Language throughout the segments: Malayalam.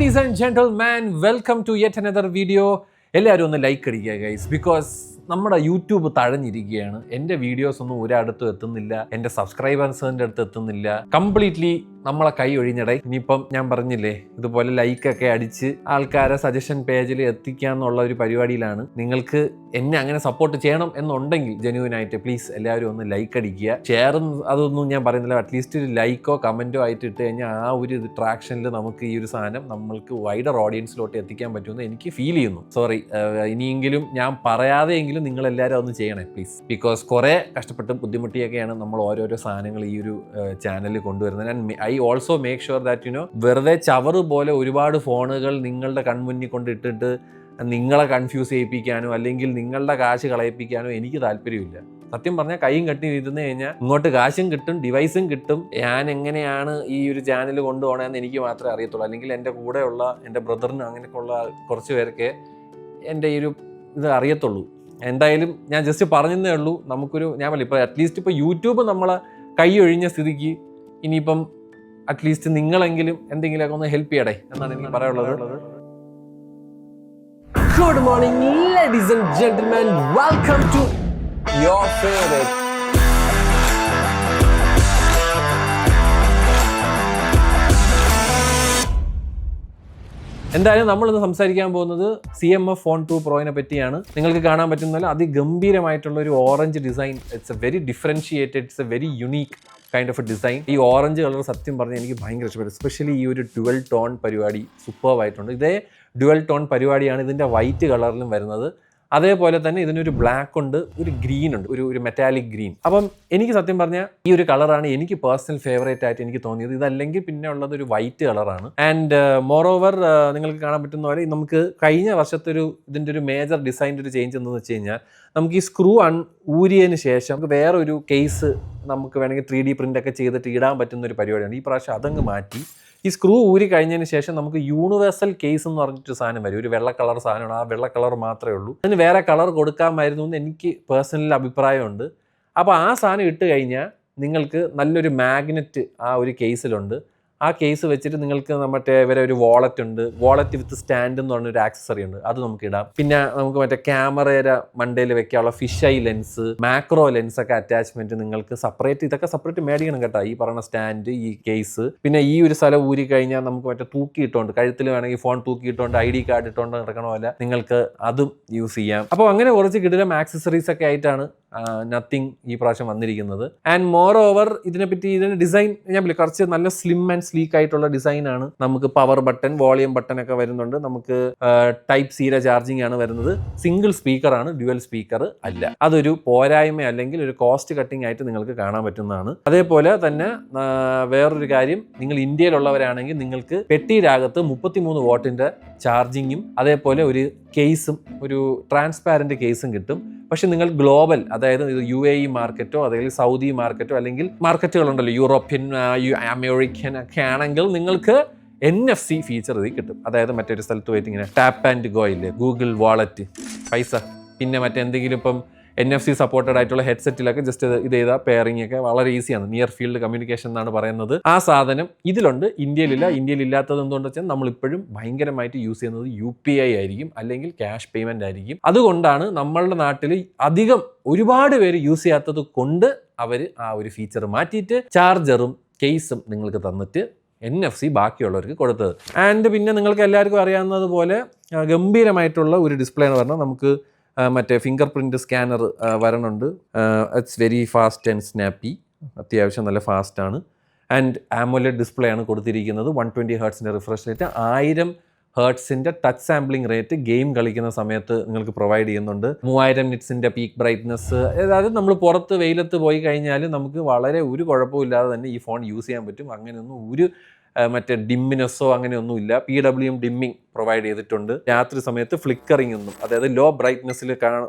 Ladies and gentlemen, welcome to yet another video. എല്ലാവരും ഒന്ന് ലൈക്ക് അടിക്കുക ഗൈസ്, ബിക്കോസ് നമ്മുടെ യൂട്യൂബ് തഴഞ്ഞിരിക്കുകയാണ്. എൻ്റെ വീഡിയോസ് ഒന്നും ഒരിടത്തും എത്തുന്നില്ല, എൻ്റെ സബ്സ്ക്രൈബേഴ്സിൻ്റെ അടുത്ത് എത്തുന്നില്ല. കംപ്ലീറ്റ്ലി നമ്മളെ കൈ ഒഴിഞ്ഞടേ. ഇനിയിപ്പം ഞാൻ പറഞ്ഞില്ലേ, ഇതുപോലെ ലൈക്കൊക്കെ അടിച്ച് ആൾക്കാരെ സജഷൻ പേജിൽ എത്തിക്കാന്നുള്ള ഒരു പരിപാടിയിലാണ്. നിങ്ങൾക്ക് എന്നെ അങ്ങനെ സപ്പോർട്ട് ചെയ്യണം എന്നുണ്ടെങ്കിൽ ജെന്യൂനായിട്ട് പ്ലീസ് എല്ലാവരും ഒന്ന് ലൈക്ക് അടിക്കുക. ഷെയറും അതൊന്നും ഞാൻ പറയുന്നില്ല, അറ്റ്ലീസ്റ്റ് ഒരു ലൈക്കോ കമൻറ്റോ ആയിട്ട് ഇട്ട് കഴിഞ്ഞാൽ ആ ഒരു ട്രാക്ഷനിൽ നമുക്ക് ഈ ഒരു സാധനം നമ്മൾക്ക് വൈഡർ ഓഡിയൻസിലോട്ട് എത്തിക്കാൻ പറ്റുമെന്ന് എനിക്ക് ഫീൽ ചെയ്യുന്നു. സോറി, ഇനിയെങ്കിലും ഞാൻ പറയാതെയെങ്കിലും നിങ്ങൾ എല്ലാവരും ഒന്ന് ചെയ്യണേ പ്ലീസ്. ബിക്കോസ് കുറേ കഷ്ടപ്പെട്ട് ബുദ്ധിമുട്ടിയൊക്കെയാണ് നമ്മൾ ഓരോരോ സാധനങ്ങൾ ഈ ഒരു ചാനലിൽ കൊണ്ടുവരുന്നത്. And I also make sure that വെറുതെ ചവറ് പോലെ ഒരുപാട് ഫോണുകൾ നിങ്ങളുടെ കൺമുന്നിൽ കൊണ്ടിട്ടിട്ട് നിങ്ങളെ കൺഫ്യൂസ് ചെയ്യിപ്പിക്കാനോ അല്ലെങ്കിൽ നിങ്ങളുടെ കാശ് കളയിപ്പിക്കാനോ എനിക്ക് താല്പര്യമില്ല. സത്യം പറഞ്ഞാൽ കൈയും കട്ടി ഇരുന്ന് കഴിഞ്ഞാൽ ഇങ്ങോട്ട് കാശും കിട്ടും, ഡിവൈസും കിട്ടും. ഞാൻ എങ്ങനെയാണ് ഈ ഒരു ചാനൽ കൊണ്ടുപോകണമെന്ന് എനിക്ക് മാത്രമേ അറിയത്തുള്ളൂ. അല്ലെങ്കിൽ എൻ്റെ കൂടെയുള്ള എൻ്റെ ബ്രദറിനും അങ്ങനെയൊക്കെയുള്ള കുറച്ച് പേരൊക്കെ എൻ്റെ ഈ ഒരു ഇത് അറിയത്തുള്ളൂ. എന്തായാലും ഞാൻ ജസ്റ്റ് പറഞ്ഞതേ ഉള്ളൂ. ഞാൻ പറയും, ഇപ്പോൾ അറ്റ്ലീസ്റ്റ് ഇപ്പോൾ യൂട്യൂബ് നമ്മളെ കൈ ഒഴിഞ്ഞ സ്ഥിതിക്ക് ഇനിയിപ്പം അറ്റ്ലീസ്റ്റ് നിങ്ങളെങ്കിലും എന്തെങ്കിലുമൊക്കെ ഒന്ന് ഹെൽപ്പ് ചെയ്യടേ എന്നാണ് എനിക്ക് പറയാനുള്ളത്. Good morning, ladies and gentlemen. Welcome to your favorite. എന്തായാലും നമ്മളിന്ന് സംസാരിക്കാൻ പോകുന്നത് CMF Phone 2 Proനെ പറ്റിയാണ്. നിങ്ങൾക്ക് കാണാൻ പറ്റുന്ന അതിഗംഭീരമായിട്ടുള്ള ഒരു orange design. It's A very differentiated, it's A very unique kind of A design. ഈ ഓറഞ്ച് കളർ സത്യം പറഞ്ഞാൽ എനിക്ക് ഭയങ്കര ഇഷ്ടപ്പെട്ടു. എസ്പെഷ്യലി ഈ ഒരു ഡ്യുവൽ ടോൺ പരിപാടി സൂപ്പർവായിട്ടുണ്ട്. ഇതേ ഡ്യുവൽ ടോൺ പരിപാടിയാണ് ഇതിൻ്റെ വൈറ്റ് കളറിലും വരുന്നത്. അതേപോലെ തന്നെ ഇതിനൊരു ബ്ലാക്ക് ഉണ്ട്, ഒരു ഗ്രീൻ ഉണ്ട്, ഒരു മെറ്റാലിക് ഗ്രീൻ. അപ്പം എനിക്ക് സത്യം പറഞ്ഞാൽ ഈ ഒരു കളറാണ് എനിക്ക് പേഴ്സണൽ ഫേവറേറ്റ് ആയിട്ട് എനിക്ക് തോന്നിയത്. ഇതല്ലെങ്കിൽ പിന്നെ ഉള്ളത് ഒരു വൈറ്റ് കളറാണ്. ആൻഡ് മോർ ഓവർ നിങ്ങൾക്ക് കാണാൻ പറ്റുന്ന പോലെ നമുക്ക് കഴിഞ്ഞ വർഷത്തെ ഇതിൻ്റെ ഒരു മേജർ ഡിസൈൻ്റെ ഒരു ചേഞ്ച് എന്തെന്ന് വെച്ച് കഴിഞ്ഞാൽ നമുക്ക് ഈ സ്ക്രൂ ഊരിയതിന് ശേഷം നമുക്ക് വേറൊരു കേസ് നമുക്ക് വേണമെങ്കിൽ 3D പ്രിൻ്റ് ഒക്കെ ചെയ്തിട്ട് ഇടാൻ പറ്റുന്ന ഒരു പരിപാടിയാണ്. ഈ പ്രാവശ്യം അതങ്ങ് മാറ്റി ഈ സ്ക്രൂ ഊരി കഴിഞ്ഞതിന് ശേഷം നമുക്ക് യൂണിവേഴ്സൽ കേസ് എന്ന് പറഞ്ഞിട്ട് സാധനം വരും. ഒരു വെള്ള കളർ സാധനമാണ്, ആ വെള്ള കളർ മാത്രമേ ഉള്ളൂ. അതിന് വേറെ കളർ കൊടുക്കാമായിരുന്നു എന്ന് എനിക്ക് പേഴ്സണലി അഭിപ്രായമുണ്ട്. അപ്പോൾ ആ സാധനം ഇട്ട് കഴിഞ്ഞാൽ നിങ്ങൾക്ക് നല്ലൊരു മാഗ്നറ്റ് ആ ഒരു കേസിലുണ്ട്. ആ കേസ് വെച്ചിട്ട് നിങ്ങൾക്ക് മറ്റേ ഇവരെ ഒരു വാളറ്റ് ഉണ്ട്, വാളറ്റ് വിത്ത് സ്റ്റാൻഡ് എന്ന് പറഞ്ഞൊരു ആക്സസറി ഉണ്ട്, അത് നമുക്ക് ഇടാം. പിന്നെ നമുക്ക് മറ്റേ ക്യാമറയുടെ മണ്ടയിൽ വെക്കാനുള്ള fish I lens, macro lens ഒക്കെ അറ്റാച്ച്മെന്റ് നിങ്ങൾക്ക് ഇതൊക്കെ സെപ്പറേറ്റ് മേടിക്കണം കേട്ടോ. ഈ പറയുന്ന സ്റ്റാൻഡ്, ഈ കേസ്, പിന്നെ ഈ ഒരു സ്ഥലം ഊരി കഴിഞ്ഞാൽ നമുക്ക് മറ്റേ തൂക്കിയിട്ടുണ്ട്, കഴുത്തിൽ വേണമെങ്കിൽ ഫോൺ തൂക്കിയിട്ടുണ്ട്, ID കാർഡ് ഇട്ടുകൊണ്ട് നടക്കണ പോലെ നിങ്ങൾക്ക് അതും യൂസ് ചെയ്യാം. അപ്പോൾ അങ്ങനെ കുറച്ച് കിടിലം ആക്സസറീസ് ഒക്കെ ആയിട്ടാണ് നത്തിങ് ഈ പ്രാവശ്യം വന്നിരിക്കുന്നത്. ആൻഡ് മോർ ഓവർ ഇതിന്റെ ഡിസൈൻ ഞാൻ കുറച്ച് നല്ല സ്ലിം ആൻഡ് സ്ലീക്ക് ആയിട്ടുള്ള ഡിസൈനാണ്. നമുക്ക് പവർ ബട്ടൺ, വോളിയം ബട്ടൺ ഒക്കെ വരുന്നുണ്ട്. നമുക്ക് ടൈപ്പ് സീയുടെ ചാർജിങ് ആണ് വരുന്നത്. സിംഗിൾ സ്പീക്കർ ആണ്, ഡ്യുവൽ സ്പീക്കർ അല്ല. അതൊരു പോരായ്മ അല്ലെങ്കിൽ ഒരു കോസ്റ്റ് കട്ടിംഗ് ആയിട്ട് നിങ്ങൾക്ക് കാണാൻ പറ്റുന്നതാണ്. അതേപോലെ തന്നെ വേറൊരു കാര്യം, നിങ്ങൾ ഇന്ത്യയിലുള്ളവരാണെങ്കിൽ നിങ്ങൾക്ക് പെട്ടിയിലകത്ത് 33 വാട്ടിന്റെ ചാർജിങ്ങും അതേപോലെ ഒരു കേസും, ഒരു ട്രാൻസ്പാരന്റ് കേസും കിട്ടും. പക്ഷെ നിങ്ങൾ ഗ്ലോബൽ, അതായത് UAE മാർക്കറ്റോ അല്ലെങ്കിൽ സൗദി മാർക്കറ്റോ അല്ലെങ്കിൽ മാർക്കറ്റുകളുണ്ടല്ലോ യൂറോപ്യൻ, അമേരിക്കൻ ഒക്കെ ആണെങ്കിൽ നിങ്ങൾക്ക് NFC ഫീച്ചർ ഇതിൽ കിട്ടും. അതായത് മറ്റൊരു സ്ഥലത്ത് പോയിട്ട് ഇങ്ങനെ ടാപ്പ് ആൻഡ് ഗോ ഇല്ലേ, ഗൂഗിൾ വാളറ്റ്, പൈസ, പിന്നെ മറ്റെന്തെങ്കിലും ഇപ്പം NFC സപ്പോർട്ടഡ് ആയിട്ടുള്ള ഹെഡ്സെറ്റിലൊക്കെ ജസ്റ്റ് ഇത് ചെയ്താൽ പെയറിംഗ് ഒക്കെ വളരെ ഈസിയാണ്. നിയർ ഫീൽഡ് കമ്മ്യൂണിക്കേഷൻ എന്നാണ് പറയുന്നത്. ആ സാധനം ഇതിലുണ്ട്, ഇന്ത്യയിലില്ല. ഇന്ത്യയിലില്ലാത്തത് എന്തുകൊണ്ട് വെച്ചാൽ നമ്മളിപ്പോഴും ഭയങ്കരമായിട്ട് യൂസ് ചെയ്യുന്നത് UPI ആയിരിക്കും, അല്ലെങ്കിൽ ക്യാഷ് പേയ്മെന്റ് ആയിരിക്കും. അതുകൊണ്ടാണ് നമ്മളുടെ നാട്ടിൽ അധികം ഒരുപാട് പേര് യൂസ് ചെയ്യാത്തത് കൊണ്ട് അവർ ആ ഒരു ഫീച്ചർ മാറ്റിയിട്ട് ചാർജറും കേസും നിങ്ങൾക്ക് തന്നിട്ട് NFC ബാക്കിയുള്ളവർക്ക് കൊടുത്തത്. ആൻഡ് പിന്നെ നിങ്ങൾക്ക് എല്ലാവർക്കും അറിയാവുന്നത് പോലെ ഗംഭീരമായിട്ടുള്ള ഒരു ഡിസ്പ്ലേ എന്ന് പറഞ്ഞാൽ നമുക്ക് മറ്റേ ഫിംഗർ പ്രിൻറ്റ് സ്കാനർ വരണുണ്ട്. It's very fast and snappy, അത്യാവശ്യം നല്ല ഫാസ്റ്റാണ്. ആൻഡ് ആമോലെഡ് ഡിസ്പ്ലേ ആണ് കൊടുത്തിരിക്കുന്നത്. 120 ഹെർട്സിൻ്റെ റിഫ്രഷ് റേറ്റ്, 1000 ഹെർട്സിൻ്റെ ടച്ച് സാമ്പിളിംഗ് റേറ്റ് ഗെയിം കളിക്കുന്ന സമയത്ത് നിങ്ങൾക്ക് പ്രൊവൈഡ് ചെയ്യുന്നുണ്ട്. 3000 നിറ്റ്സിൻ്റെ പീക്ക് ബ്രൈറ്റ്നസ്. അതായത് നമ്മൾ പുറത്ത് വെയിലത്ത് പോയി കഴിഞ്ഞാൽ നമുക്ക് വളരെ ഒരു കുഴപ്പമില്ലാതെ തന്നെ ഈ ഫോൺ യൂസ് ചെയ്യാൻ പറ്റും. അങ്ങനെയൊന്നും ഒരു മറ്റേ ഡിമ്മിനെസ്സോ അങ്ങനെയൊന്നുമില്ല. PWM ഡിമ്മിങ് പ്രൊവൈഡ് ചെയ്തിട്ടുണ്ട്. രാത്രി സമയത്ത് ഫ്ലിക്കറിംഗ് ഒന്നും, അതായത് ലോ ബ്രൈറ്റ്നസ്സിൽ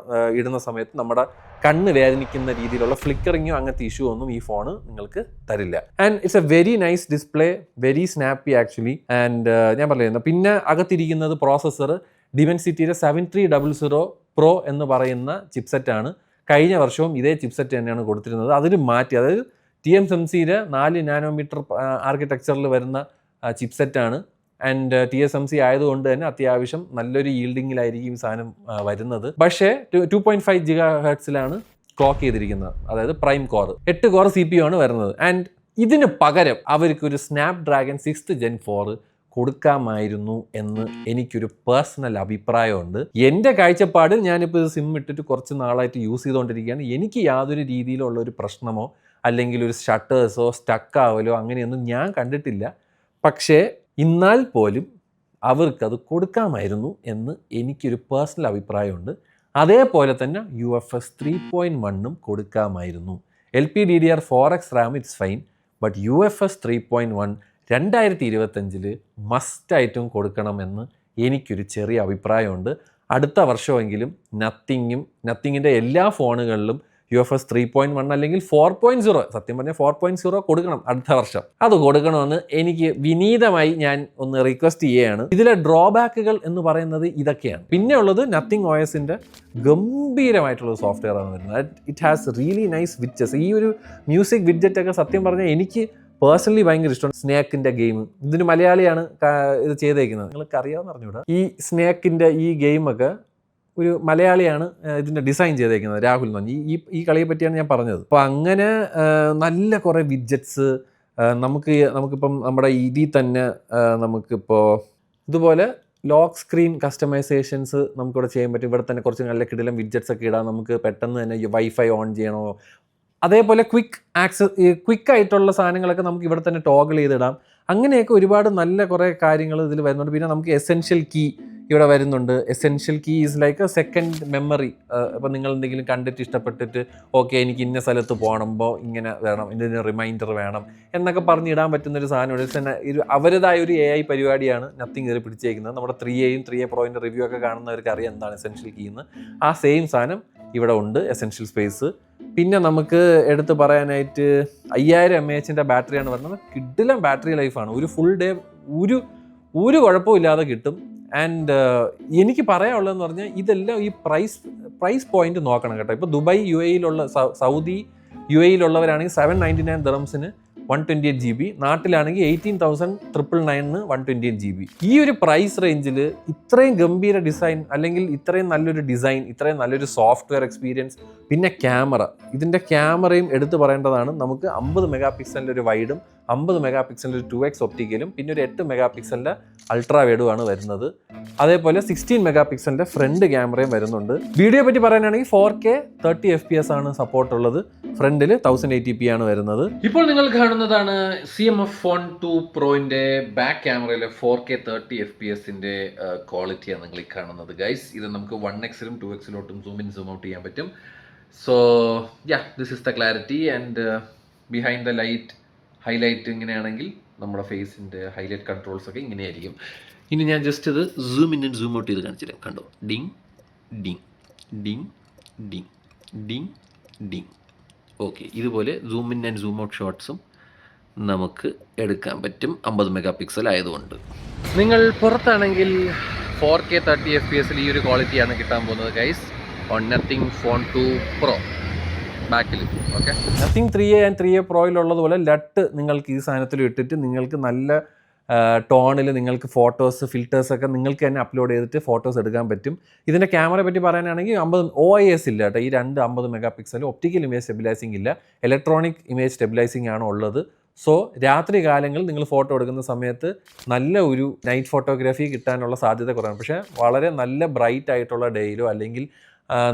ഇടുന്ന സമയത്ത് നമ്മുടെ കണ്ണ് വേദനിക്കുന്ന രീതിയിലുള്ള ഫ്ലിക്കറിങ്ങോ അങ്ങനത്തെ ഇഷ്യൂ ഒന്നും ഈ ഫോണ് നിങ്ങൾക്ക് തരില്ല. And it's A very nice display, very snappy actually. And ഞാൻ പറയുന്നത് പിന്നെ അകത്തിരിക്കുന്നത് പ്രോസസ്സർ ഡിമെൻസിറ്റിയുടെ 7300 Pro എന്ന് പറയുന്ന ചിപ്സെറ്റാണ്. കഴിഞ്ഞ വർഷവും ഇതേ ചിപ്സെറ്റ് തന്നെയാണ് കൊടുത്തിരുന്നത്. അതിന് മാറ്റി, അതായത് TSMCയുടെ 4 നാനോമീറ്റർ ആർക്കിടെക്ചറിൽ വരുന്ന ചിപ്സെറ്റാണ് ആൻഡ് TSMC ആയതുകൊണ്ട് തന്നെ അത്യാവശ്യം നല്ലൊരു ഈൽഡിങ്ങിലായിരിക്കും ഈ സാധനം വരുന്നത്. പക്ഷേ 2.5 GHz ക്ലോക്ക് ചെയ്തിരിക്കുന്നത്, അതായത് പ്രൈം കോർ 8 കോർ CPU ആണ് വരുന്നത്. ആൻഡ് ഇതിന് പകരം അവർക്കൊരു സ്നാപ്ഡ്രാഗൺ 6th Gen 4 കൊടുക്കാമായിരുന്നു എന്ന് എനിക്കൊരു പേഴ്സണൽ അഭിപ്രായമുണ്ട്. എൻ്റെ കാഴ്ചപ്പാടിൽ ഞാനിപ്പോൾ ഇത് സിം ഇട്ടിട്ട് കുറച്ച് നാളായിട്ട് യൂസ് ചെയ്തുകൊണ്ടിരിക്കുകയാണ്. എനിക്ക് യാതൊരു രീതിയിലുള്ള ഒരു പ്രശ്നമോ അല്ലെങ്കിൽ ഒരു ഷട്ടേഴ്സോ സ്റ്റക്കാവലോ അങ്ങനെയൊന്നും ഞാൻ കണ്ടിട്ടില്ല. പക്ഷേ എന്നാൽ പോലും അവർക്കത് കൊടുക്കാമായിരുന്നു എന്ന് എനിക്കൊരു പേഴ്സണൽ അഭിപ്രായമുണ്ട്. അതേപോലെ തന്നെ UFS 3.1 കൊടുക്കാമായിരുന്നു. LPDDR4X RAM it's fine, but UFS 3.1 2025 മസ്റ്റായിട്ടും കൊടുക്കണമെന്ന് എനിക്കൊരു ചെറിയ അഭിപ്രായമുണ്ട്. അടുത്ത വർഷമെങ്കിലും നത്തിങ്ങിൻ്റെ എല്ലാ ഫോണുകളിലും UFS 3.1 അല്ലെങ്കിൽ 4.0, സത്യം പറഞ്ഞാൽ 4.0 കൊടുക്കണം അടുത്ത വർഷം. അത് കൊടുക്കണമെന്ന് എനിക്ക് വിനീതമായി ഞാൻ ഒന്ന് റിക്വസ്റ്റ് ചെയ്യുകയാണ്. ഇതിലെ ഡ്രോബാക്കുകൾ എന്ന് പറയുന്നത് ഇതൊക്കെയാണ്. പിന്നെ ഉള്ളത് നത്തിങ് OSൻ്റെ ഗംഭീരമായിട്ടുള്ള സോഫ്റ്റ്വെയർ ആണ് വരുന്നത്. It has really nice widgets. ഈ ഒരു മ്യൂസിക് വിഡ്ജറ്റ് ഒക്കെ സത്യം പറഞ്ഞാൽ എനിക്ക് പേഴ്സണലി ഭയങ്കര ഇഷ്ടമാണ്. സ്നേക്കിൻ്റെ ഗെയിം, ഇതിന് മലയാളിയാണ് ഇത് ചെയ്തേക്കുന്നത്, നിങ്ങൾക്ക് അറിയാമെന്ന് പറഞ്ഞുകൂടാ. ഈ സ്നേക്കിൻ്റെ ഈ ഗെയിമൊക്കെ ഒരു മലയാളിയാണ് ഇതിൻ്റെ ഡിസൈൻ ചെയ്തേക്കുന്നത്, രാഹുൽ എന്ന് പറഞ്ഞ്. ഈ കളിയെ പറ്റിയാണ് ഞാൻ പറഞ്ഞത്. അപ്പോൾ അങ്ങനെ നല്ല കുറേ വിഡ്ജറ്റ്സ് നമുക്കിപ്പം നമ്മുടെ ഇതിൽ തന്നെ നമുക്കിപ്പോൾ ഇതുപോലെ ലോക്ക് സ്ക്രീൻ കസ്റ്റമൈസേഷൻസ് നമുക്കിവിടെ ചെയ്യാൻ പറ്റും. ഇവിടെ തന്നെ കുറച്ച് നല്ല കിടിലം വിഡ്ജറ്റ്സ് ഒക്കെ ഇടാം. നമുക്ക് പെട്ടെന്ന് തന്നെ വൈഫൈ ഓൺ ചെയ്യണോ, അതേപോലെ ക്വിക്കായിട്ടുള്ള സാധനങ്ങളൊക്കെ നമുക്ക് ഇവിടെ തന്നെ ടോഗിൾ ചെയ്തിടാം. അങ്ങനെയൊക്കെ ഒരുപാട് നല്ല കുറേ കാര്യങ്ങൾ ഇതിൽ വരുന്നുണ്ട്. പിന്നെ നമുക്ക് എസെൻഷ്യൽ കീ ഇവിടെ വരുന്നുണ്ട്. Essential key is like a second memory. അപ്പോൾ നിങ്ങൾ എന്തെങ്കിലും കണ്ടിട്ട് ഇഷ്ടപ്പെട്ടിട്ട് ഓക്കെ എനിക്ക് ഇന്ന സ്ഥലത്ത് പോകണമ്പോൾ ഇങ്ങനെ വേണം, ഇതിന് റിമൈൻഡർ വേണം എന്നൊക്കെ പറഞ്ഞിടാൻ പറ്റുന്നൊരു സാധനമുണ്ട്. അവരുടേതായ ഒരു AI പരിപാടിയാണ് നത്തിങ് ഇതിൽ പിടിച്ചേക്കുന്നത്. നമ്മുടെ 3Aയും 3A പ്രോയിൻ്റെ റിവ്യൂ ഒക്കെ കാണുന്നവർക്ക് അറിയാം എന്താണ് എസെൻഷ്യൽ കീ എന്ന്. ആ സെയിം സാധനം ഇവിടെ ഉണ്ട്, എസെൻഷ്യൽ സ്പേസ്. പിന്നെ നമുക്ക് എടുത്ത് പറയാനായിട്ട് 5000 mAh ബാറ്ററിയാണ് വരുന്നത്. കിടിലം ബാറ്ററി ലൈഫാണ്. ഒരു ഫുൾ ഡേ ഒരു കുഴപ്പമില്ലാതെ കിട്ടും. ആൻഡ് എനിക്ക് പറയാനുള്ളതെന്ന് പറഞ്ഞാൽ ഇതെല്ലാം ഈ പ്രൈസ് പോയിന്റ് നോക്കണം കേട്ടോ. ഇപ്പോൾ ദുബായ് UAEയിലുള്ള സൗദി UAEയിലുള്ളവരാണെങ്കിൽ 799 dirhamsന് 128 GB, നാട്ടിലാണെങ്കിൽ 18,999 128 GB. ഈ ഒരു പ്രൈസ് റേഞ്ചിൽ ഇത്രയും ഗംഭീര ഡിസൈൻ, അല്ലെങ്കിൽ ഇത്രയും നല്ലൊരു ഡിസൈൻ, ഇത്രയും നല്ലൊരു സോഫ്റ്റ്വെയർ എക്സ്പീരിയൻസ്, പിന്നെ ഇതിൻ്റെ ക്യാമറയും എടുത്തു പറയേണ്ടതാണ്. നമുക്ക് 50 മെഗാ ഒരു വൈഡും 50 മെഗാ ഒരു 2x ഒപ്റ്റിക്കലും പിന്നെ ഒരു 8 മെഗാ അൾട്രാ വൈഡുമാണ് വരുന്നത്. അതേപോലെ 16 മെഗാ ഫ്രണ്ട് ക്യാമറയും വരുന്നുണ്ട്. വീഡിയോ പറ്റി പറയാനാണെങ്കിൽ 4K 30 FPS ആണ് സപ്പോർട്ട് ഉള്ളത്. ഫ്രണ്ടിൽ 1080p ആണ് വരുന്നത്. ഇപ്പോൾ നിങ്ങൾ കാണുന്നതാണ് CMF Phone 2 Proന്റെ ബാക്ക് ക്യാമറയിലെ 4K 30 FPSന്റെ ക്വാളിറ്റിയാണ് നിങ്ങൾ ഈ കാണുന്നത് ഗൈസ്. ഇത് നമുക്ക് 1x-ലും 2x-ലോട്ടും സൂം ഇൻ സൂം ഔട്ട് ചെയ്യാൻ പറ്റും. So this is the clarity. And behind the light highlight ഇങ്ങനെയാണെങ്കിൽ നമ്മുടെ ഫേസിൻ്റെ ഹൈലൈറ്റ് കൺട്രോൾസ് ഒക്കെ ഇങ്ങനെയായിരിക്കും. ഇനി ഞാൻ ജസ്റ്റ് ഇത് zoom in and zoom out ചെയ്ത് കാണിച്ചു തരാം. കണ്ടോ, ഡിങ് ഡിങ് ഡിങ് ഡിങ് ഡിങ് ഡിങ്. ഓക്കെ, ഇതുപോലെ zoom in and zoom out ഷോട്ട്സും നമുക്ക് എടുക്കാൻ പറ്റും 50 മെഗാ ആയതുകൊണ്ട്. നിങ്ങൾ പുറത്താണെങ്കിൽ 4K 30 FPS ഈ ഒരു ക്വാളിറ്റിയാണ് കിട്ടാൻ പോകുന്നത് guys on nothing phone 2 Pro ബാക്കിൽ. Okay, nothing 3A and 3A പ്രോയിലുള്ളതുപോലെ ലട്ട് നിങ്ങൾക്ക് ഈ സാധനത്തിൽ ഇട്ടിട്ട് നിങ്ങൾക്ക് നല്ല ടോണിൽ നിങ്ങൾക്ക് ഫോട്ടോസ് ഫിൽറ്റേഴ്സൊക്കെ നിങ്ങൾക്ക് തന്നെ അപ്ലോഡ് ചെയ്തിട്ട് ഫോട്ടോസ് എടുക്കാൻ പറ്റും. ഇതിൻ്റെ ക്യാമറയെ പറ്റി പറയാനാണെങ്കിൽ 50 OIS ഇല്ല കേട്ടോ. ഈ 250 മെഗാ ഒപ്റ്റിക്കൽ ഇമേജ് സ്റ്റെബിലൈസിംഗ് ഇല്ല, ഇലക്ട്രോണിക് ഇമേജ് സ്റ്റെബിലൈസിംഗ് ആണ് ഉള്ളത്. സോ രാത്രി കാലങ്ങളിൽ നിങ്ങൾ ഫോട്ടോ എടുക്കുന്ന സമയത്ത് നല്ല ഒരു നൈറ്റ് ഫോട്ടോഗ്രാഫി കിട്ടാനുള്ള സാധ്യത കുറവാണ്. പക്ഷേ വളരെ നല്ല ബ്രൈറ്റ് ആയിട്ടുള്ള ഡേയിലോ അല്ലെങ്കിൽ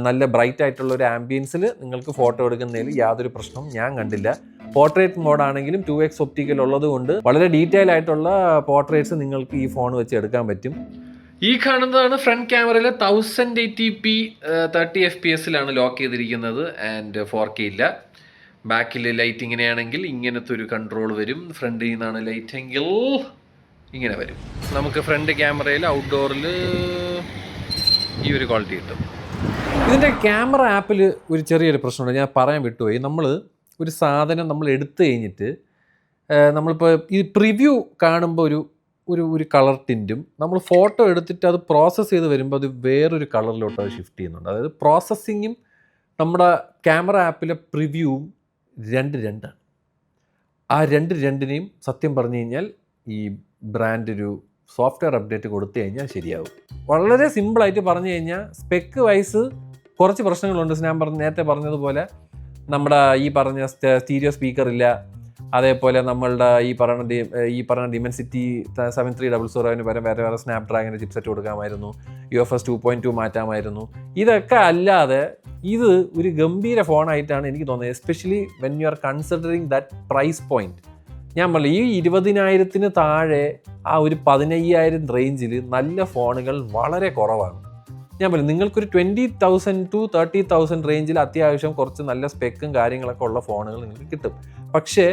നല്ല ബ്രൈറ്റ് ആയിട്ടുള്ള ഒരു ആംബിയൻസിൽ നിങ്ങൾക്ക് ഫോട്ടോ എടുക്കുന്നതിൽ യാതൊരു പ്രശ്നവും ഞാൻ കണ്ടില്ല. പോർട്രേറ്റ് മോഡാണെങ്കിലും 2x ഒപ്റ്റിക്കൽ ഉള്ളത് കൊണ്ട് വളരെ ഡീറ്റെയിൽ ആയിട്ടുള്ള പോർട്രേറ്റ്സ് നിങ്ങൾക്ക് ഈ ഫോൺ വെച്ച് എടുക്കാൻ പറ്റും. ഈ കാണുന്നതാണ് ഫ്രണ്ട് ക്യാമറയിൽ 1080p 30 FPS ലോക്ക് ചെയ്തിരിക്കുന്നത്. ആൻഡ് 4K ഇല്ല. ബാക്കിൽ ലൈറ്റ് ഇങ്ങനെയാണെങ്കിൽ ഇങ്ങനത്തെ ഒരു കൺട്രോൾ വരും. ഫ്രണ്ടിൽ നിന്നാണ് ലൈറ്റ് എങ്കിൽ ഇങ്ങനെ വരും. നമുക്ക് ഫ്രണ്ട് ക്യാമറയിൽ ഔട്ട്ഡോറിൽ ഈ ഒരു ക്വാളിറ്റി കിട്ടും. ഇതിൻ്റെ ക്യാമറ ആപ്പിൽ ഒരു ചെറിയൊരു പ്രശ്നമുണ്ട്, ഞാൻ പറയാൻ വിട്ടുപോയി. നമ്മൾ ഒരു സാധനം നമ്മൾ എടുത്തു കഴിഞ്ഞിട്ട് നമ്മളിപ്പോൾ ഈ പ്രിവ്യൂ കാണുമ്പോൾ ഒരു കളർ ടിൻറ്റും നമ്മൾ ഫോട്ടോ എടുത്തിട്ട് അത് പ്രോസസ്സ് ചെയ്ത് വരുമ്പോൾ അത് വേറൊരു കളറിലോട്ട് അത് ഷിഫ്റ്റ് ചെയ്യുന്നുണ്ട്. അതായത് പ്രോസസ്സിങ്ങും നമ്മുടെ ക്യാമറ ആപ്പിലെ പ്രിവ്യൂവും രണ്ടാണ്. ആ രണ്ടിനെയും സത്യം പറഞ്ഞു കഴിഞ്ഞാൽ ഈ ബ്രാൻഡ് ഒരു സോഫ്റ്റ്വെയർ അപ്ഡേറ്റ് കൊടുത്തു കഴിഞ്ഞാൽ ശരിയാവും. വളരെ സിമ്പിളായിട്ട് പറഞ്ഞു കഴിഞ്ഞാൽ സ്പെക്ക് വൈസ് കുറച്ച് പ്രശ്നങ്ങളുണ്ട്. ഞാൻ നേരത്തെ പറഞ്ഞതുപോലെ നമ്മുടെ ഈ പറഞ്ഞ സ്റ്റീരിയോ സ്പീക്കർ ഇല്ല, അതേപോലെ നമ്മളുടെ ഈ പറഞ്ഞ ഡിമെൻസിറ്റി 7300 പകരം വേറെ സ്നാപ് ഡ്രാഗൻ്റെ ചിപ്സെറ്റ് കൊടുക്കാമായിരുന്നു, UFS 2.2 മാറ്റാമായിരുന്നു. ഇതൊക്കെ അല്ലാതെ ഇത് ഒരു ഗംഭീര ഫോണായിട്ടാണ് എനിക്ക് തോന്നുന്നത്. Especially when you are considering that price point. ഞാൻ പറഞ്ഞു ഈ 20,000 താഴെ ആ ഒരു 15,000 റേഞ്ചിൽ നല്ല ഫോണുകൾ വളരെ കുറവാണ്. ഞാൻ പറഞ്ഞു നിങ്ങൾക്കൊരു 20,000 to 30,000 റേഞ്ചിൽ അത്യാവശ്യം കുറച്ച് നല്ല സ്പെക്കും കാര്യങ്ങളൊക്കെ ഉള്ള ഫോണുകൾ നിങ്ങൾക്ക് കിട്ടും. പക്ഷേ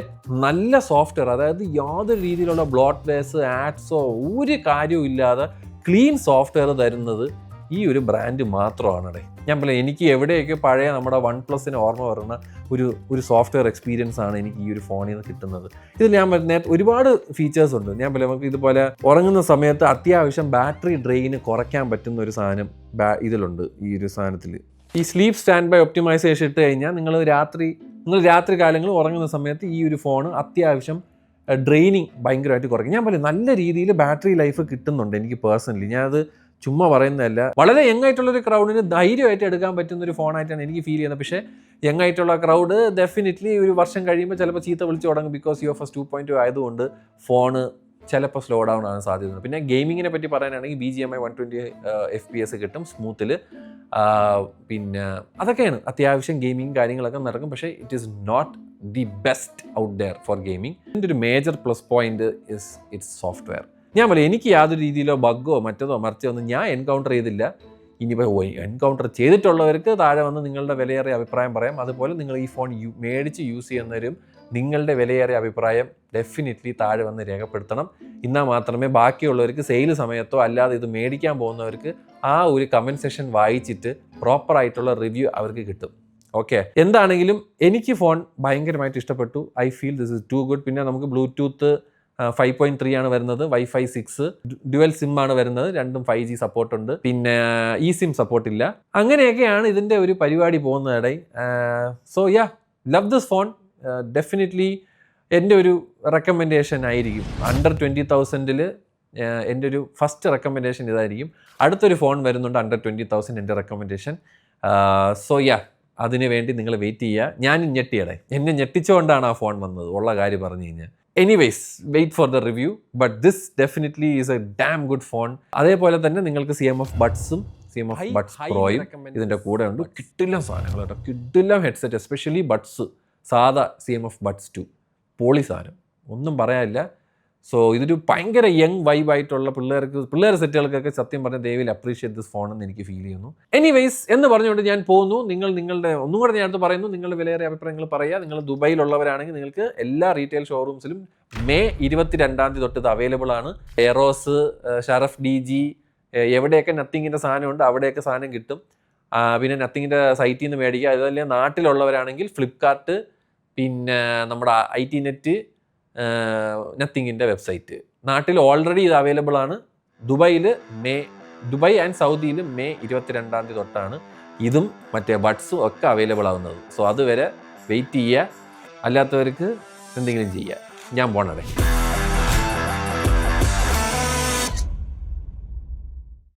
നല്ല സോഫ്റ്റ്വെയർ, അതായത് യാതൊരു രീതിയിലുള്ള ബ്ലോട്ട്വെയർസ് ആഡ്സോ ഒരു കാര്യവും ഇല്ലാതെ ക്ലീൻ സോഫ്റ്റ്വെയർ തരുന്നത് ഈ ഒരു ബ്രാൻഡ് മാത്രമാണ്. ഞാൻ പറയാം എനിക്ക് എവിടെയൊക്കെ പഴയ നമ്മുടെ OnePlusന് ഓർമ്മ വരുന്ന ഒരു സോഫ്റ്റ്വെയർ എക്സ്പീരിയൻസ് ആണ് എനിക്ക് ഈ ഒരു ഫോണിൽ നിന്ന് കിട്ടുന്നത്. ഇതിൽ ഞാൻ നേരത്തെ ഒരുപാട് ഫീച്ചേഴ്സ് ഉണ്ട്. ഞാൻ പറയാം നമുക്ക് ഇതുപോലെ ഉറങ്ങുന്ന സമയത്ത് അത്യാവശ്യം ബാറ്ററി ഡ്രെയിന് കുറയ്ക്കാൻ പറ്റുന്ന ഒരു സാധനം ഇതിലുണ്ട്. ഈ ഒരു സാധനത്തിൽ ഈ സ്ലീപ്പ് സ്റ്റാൻഡ് ബൈ ഒപ്റ്റിമൈസേഷൻ ഇട്ട് കഴിഞ്ഞാൽ നിങ്ങൾ രാത്രി കാലങ്ങളിൽ ഉറങ്ങുന്ന സമയത്ത് ഈ ഒരു ഫോൺ അത്യാവശ്യം ഡ്രെയിനിങ് ഭയങ്കരമായിട്ട് കുറയ്ക്കും. ഞാൻ പറയാം നല്ല രീതിയിൽ ബാറ്ററി ലൈഫ് കിട്ടുന്നുണ്ട് എനിക്ക് പേഴ്സണലി. ഞാനത് ചുമ്മാ പറയുന്നതല്ല. വളരെ യങ് ആയിട്ടുള്ളൊരു ക്രൗഡിന് ധൈര്യമായിട്ട് എടുക്കാൻ പറ്റുന്നൊരു ഫോണായിട്ടാണ് എനിക്ക് ഫീൽ ചെയ്യുന്നത്. പക്ഷേ യങ് ആയിട്ടുള്ള ക്രൗഡ് ഡെഫിനറ്റ്ലി ഒരു വർഷം കഴിയുമ്പോൾ ചിലപ്പോൾ ചീത്ത വിളിച്ച് തുടങ്ങും. ബിക്കോസ് UFS 2.2 ആയതുകൊണ്ട് ഫോണ് ചിലപ്പോൾ സ്ലോ ഡൗൺ ആകാൻ സാധ്യതയുണ്ട്. പിന്നെ ഗെയിമിങ്ങിനെ പറ്റി പറയാനാണെങ്കിൽ BGMI 120 FPS കിട്ടും സ്മൂത്തിൽ. പിന്നെ അതൊക്കെയാണ് അത്യാവശ്യം ഗെയിമിങ് കാര്യങ്ങളൊക്കെ നടക്കും. പക്ഷേ it is not the best out there for gaming. ഇതിൻ്റെ ഒരു major plus point is it's software. ഞാൻ പറയാം എനിക്ക് യാതൊരു രീതിയിലോ ബഗ്ഗോ മറ്റതോ മറിച്ചോ ഒന്നും ഞാൻ എൻകൗണ്ടർ ചെയ്തില്ല. ഇനിയിപ്പോൾ എൻകൗണ്ടർ ചെയ്തിട്ടുള്ളവർക്ക് താഴെ വന്ന് നിങ്ങളുടെ വിലയേറിയ അഭിപ്രായം പറയാം. അതുപോലെ നിങ്ങൾ ഈ ഫോൺ മേടിച്ച് യൂസ് ചെയ്യുന്നവരും നിങ്ങളുടെ വിലയേറിയ അഭിപ്രായം ഡെഫിനറ്റ്ലി താഴെ വന്ന് രേഖപ്പെടുത്തണം. എന്നാൽ മാത്രമേ ബാക്കിയുള്ളവർക്ക് സെയിൽ സമയത്തോ അല്ലാതെ ഇത് മേടിക്കാൻ പോകുന്നവർക്ക് ആ ഒരു കമൻറ്റ് സെഷൻ വായിച്ചിട്ട് പ്രോപ്പറായിട്ടുള്ള റിവ്യൂ അവർക്ക് കിട്ടും. ഓക്കെ, എന്താണെങ്കിലും എനിക്ക് ഫോൺ ഭയങ്കരമായിട്ട് ഇഷ്ടപ്പെട്ടു. I feel this is too good. പിന്നെ നമുക്ക് ബ്ലൂടൂത്ത് 5.3 ആണ് വരുന്നത്, Wi-Fi 6, ഡ്യുവൽ സിം ആണ് വരുന്നത്, രണ്ടും 5G സപ്പോർട്ടുണ്ട്, പിന്നെ eSIM സപ്പോർട്ടില്ല. അങ്ങനെയൊക്കെയാണ് ഇതിൻ്റെ ഒരു പരിപാടി പോകുന്നതിടെ. So yeah, love this phone. Definitely എൻ്റെ ഒരു റെക്കമെൻഡേഷൻ ആയിരിക്കും. അണ്ടർ 20,000 എൻ്റെ ഒരു ഫസ്റ്റ് റെക്കമെൻഡേഷൻ ഇതായിരിക്കും. അടുത്തൊരു ഫോൺ വരുന്നുണ്ട് അണ്ടർ 20,000 എൻ്റെ റെക്കമെൻഡേഷൻ. സോ യാ, അതിനു വേണ്ടി നിങ്ങൾ വെയിറ്റ് ചെയ്യുക. ഞാനും ഞെട്ടിയടെ, എന്നെ ഞെട്ടിച്ചുകൊണ്ടാണ് ആ ഫോൺ വന്നത് ഉള്ള കാര്യം പറഞ്ഞു കഴിഞ്ഞാൽ. Anyways, wait for the review. But this definitely is a damn good phone. അതേപോലെ തന്നെ നിങ്ങൾക്ക് CMF ബഡ്സും CMF ബഡ്സ് പ്രോയും ഇതിൻ്റെ കൂടെ ഉണ്ട്. കിട്ടില്ല സാധനങ്ങൾ കേട്ടോ, കിട്ടില്ല ഹെഡ്സെറ്റ്, എസ്പെഷ്യലി ബഡ്സ്, സാധാ CMF ബഡ്സ് 2 പോളി സാധനം, ഒന്നും പറയാനില്ല. സോ ഇതൊരു ഭയങ്കര യങ് വൈബായിട്ടുള്ള പിള്ളേർ സെറ്റുകൾക്കൊക്കെ സത്യം പറഞ്ഞ ദയവിൽ അപ്രീഷിയേറ്റ് ദിസ് ഫോൺ എന്ന് എനിക്ക് ഫീൽ ചെയ്യുന്നു. എനിവേസ് എന്ന് പറഞ്ഞുകൊണ്ട് ഞാൻ പോകുന്നു. നിങ്ങളുടെ ഒന്നും കൂടെ ഞാൻ അടുത്ത് പറയുന്നു, നിങ്ങളുടെ വിലയേറിയ അഭിപ്രായങ്ങൾ പറയുക. നിങ്ങൾ ദുബായിലുള്ളവരാണെങ്കിൽ നിങ്ങൾക്ക് എല്ലാ റീറ്റെയിൽ ഷോറൂംസിലും May 22 തൊട്ട് ഇത് അവൈലബിൾ ആണ്. എറോസ്, ഷറഫ് DG, എവിടെയൊക്കെ നത്തിങ്ങിൻ്റെ സാധനമുണ്ട് അവിടെയൊക്കെ സാധനം കിട്ടും. പിന്നെ നത്തിങ്ങിൻ്റെ സൈറ്റിൽ നിന്ന് മേടിക്കുക. അതുപോലെ നാട്ടിലുള്ളവരാണെങ്കിൽ ഫ്ലിപ്കാർട്ട്, പിന്നെ നമ്മുടെ IT നെറ്റ്, നത്തിങ്ങിൻ്റെ വെബ്സൈറ്റ്. നാട്ടിൽ ഓൾറെഡി ഇത് അവൈലബിൾ ആണ്. ദുബായ് ആൻഡ് സൗദിയിൽ May 22 തൊട്ടാണ് ഇതും മറ്റേ ബഡ്സും ഒക്കെ അവൈലബിൾ ആവുന്നത്. സോ അതുവരെ വെയിറ്റ് ചെയ്യുക. അല്ലാത്തവർക്ക് എന്തെങ്കിലും ചെയ്യുക. ഞാൻ പോണേ.